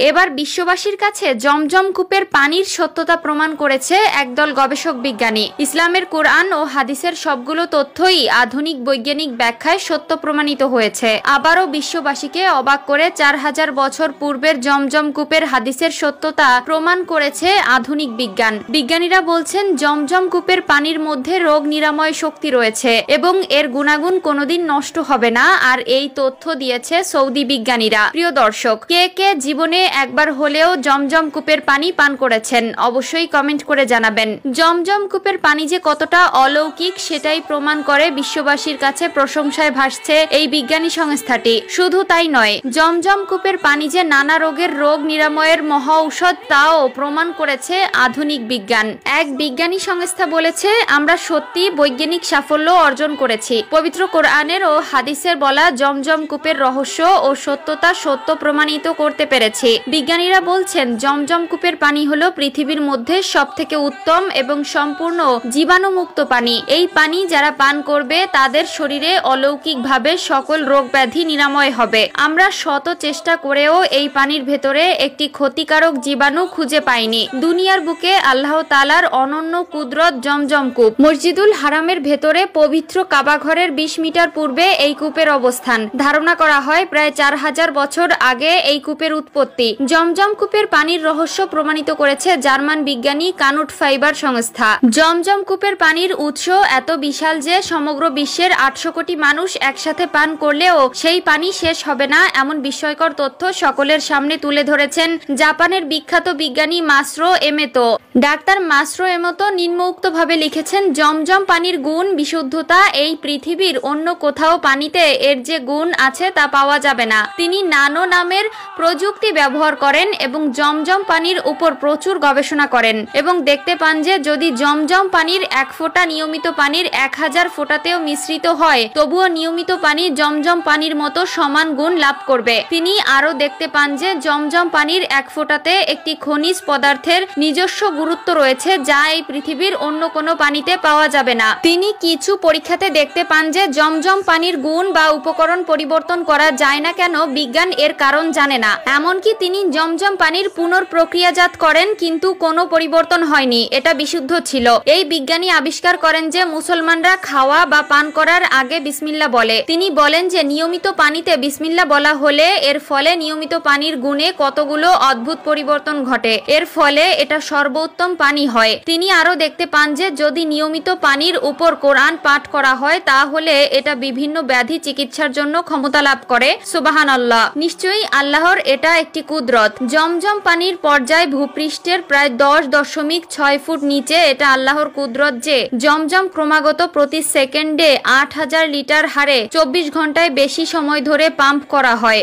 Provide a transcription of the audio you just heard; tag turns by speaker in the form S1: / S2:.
S1: এবার বিশ্ববাসীর কাছে জমজম কূপের পানির সত্যতা প্রমাণ করেছে একদল গবেষক বিজ্ঞানী। ইসলামের কোরআন ও হাদিসের সবগুলো তথ্যই আধুনিক বৈজ্ঞানিক ব্যাখ্যায় সত্য প্রমাণিত হয়েছে। আবারও বিশ্ববাসীকে অবাক করে 4000 বছর পূর্বের জমজম কূপের হাদিসের সত্যতা প্রমাণ করেছে আধুনিক বিজ্ঞান। বিজ্ঞানীরা বলছেন জমজম কূপের পানির মধ্যে রোগ নিরাময় শক্তি রয়েছে এবং এর গুণাগুণ কোনোদিন নষ্ট হবে না। আর এই তথ্য দিয়েছে সৌদি বিজ্ঞানীরা। প্রিয় দর্শক, কে কে জীবনে একবার হলেও জমজম কূপের পানি পান করেছেন অবশ্যই কমেন্ট করে জানাবেন। জমজম কূপের পানি যে কতটা অলৌকিক সেটাই প্রমাণ করে বিশ্ববাসীর কাছে প্রশংসায় ভাসছে এই বিজ্ঞানী সংস্থাটি। শুধু তাই নয়, জমজম কূপের পানি যে নানা রোগের রোগ নিরাময়ের মহা ঔষধ তাও প্রমাণ করেছে আধুনিক বিজ্ঞান। এক বিজ্ঞানী সংস্থা বলেছে, আমরা সত্যি বৈজ্ঞানিক সাফল্য অর্জন করেছি। পবিত্র কোরআনের ও হাদিসের বলা জমজম কূপের রহস্য ও সত্যতা সত্য প্রমাণিত করতে পেরেছি। বিজ্ঞানীরা বলছেন জমজম কূপের পানি হলো পৃথিবীর মধ্যে সবথেকে উত্তম এবং সম্পূর্ণ জীবাণুমুক্ত পানি। এই পানি যারা পান করবে তাদের শরীরে অলৌকিকভাবে সকল রোগ ব্যাধি নিরাময় হবে। আমরা শত চেষ্টা করেও এই পানির ভেতরে একটি ক্ষতিকারক জীবাণু খুঁজে পাইনি। দুনিয়ার বুকে আল্লাহ তাআলার অনন্য কুদরত জমজম কূপ। মসজিদুল হারামের ভেতরে পবিত্র কাবা ঘরের 20 মিটার পূর্বে এই কূপের অবস্থান। ধারণা করা হয় প্রায় 4000 বছর আগে এই কূপের উৎপত্তি। জমজম কূপের পানির রহস্য প্রমাণিত করেছে জার্মান বিজ্ঞানী কানুট ফাইবার সংস্থা। জমজম কূপের পানির উৎস এত বিশাল যে সমগ্র বিশ্বের 800 কোটি মানুষ একসাথে পান করলেও সেই পানি শেষ হবে না, এমন বিস্ময়কর তথ্য সকলের সামনে তুলে ধরেছেন জাপানের বিখ্যাত বিজ্ঞানী মাসরো এমোতো। ডাক্তার মাসরো এমোতো নিম্নোক্তভাবে লিখেছেন, জমজম পানির গুণ বিশুদ্ধতা এই পৃথিবীর অন্য কোথাও পানিতে এর যে গুণ আছে তা পাওয়া যাবে না। তিনি নানো নামের প্রযুক্তি ব্যবহার করেন এবং জমজম পানির উপর প্রচুর গবেষণা করেন এবং দেখতে পান যে যদি জমজম পানির 1 ফোঁটা নিয়মিত পানির 1000 ফোঁটাতেও মিশ্রিত হয় তবুও নিয়মিত পানি জমজম পানির মতো সমান গুণ লাভ করবে। তিনি আরো দেখতে পান যে জমজম পানির 1 ফোঁটাতে একটি খনিজ পদার্থের নিজস্ব গুরুত্ব রয়েছে যা এই পৃথিবীর অন্য কোনো পানিতে পাওয়া যাবে না। তিনি কিছু পরীক্ষাতে দেখতে পান যে জমজম পানির গুণ বা উপকরণ পরিবর্তন করা যায় না কেন বিজ্ঞান এর কারণ জানে না। এমনকি তিনি জমজম পানির পুনঃপ্রক্রিয়াজাত করেন কিন্তু কোনো পরিবর্তন হয়নি, এটা বিশুদ্ধ ছিল। এই বিজ্ঞানী আবিষ্কার করেন যে মুসলমানরা খাওয়া বা পান করার আগে বিসমিল্লাহ বলে। তিনি বলেন যে নিয়মিত পানিতে বিসমিল্লাহ বলা হলে এর ফলে নিয়মিত পানির গুণে কতগুলো অদ্ভুত পরিবর্তন ঘটে, এর ফলে এটা সর্বোত্তম পানি হয়। তিনি আরো দেখতে পান যে যদি নিয়মিত পানির উপর কোরআন পাঠ করা হয় তাহলে এটা বিভিন্ন ব্যাধি চিকিৎসার জন্য ক্ষমতা লাভ করে। সুবহানাল্লাহ, নিশ্চয়ই আল্লাহর এটা একটি কুদরত। জমজম পানির পর্যায় ভূপৃষ্ঠের প্রায় 10.6 ফুট নিচে। এটা আল্লাহর কুদরত যে জমজম ক্রমাগত প্রতি সেকেন্ডে 8000 লিটার হারে 24 ঘন্টায় বেশি সময় ধরে পাম্প করা হয়।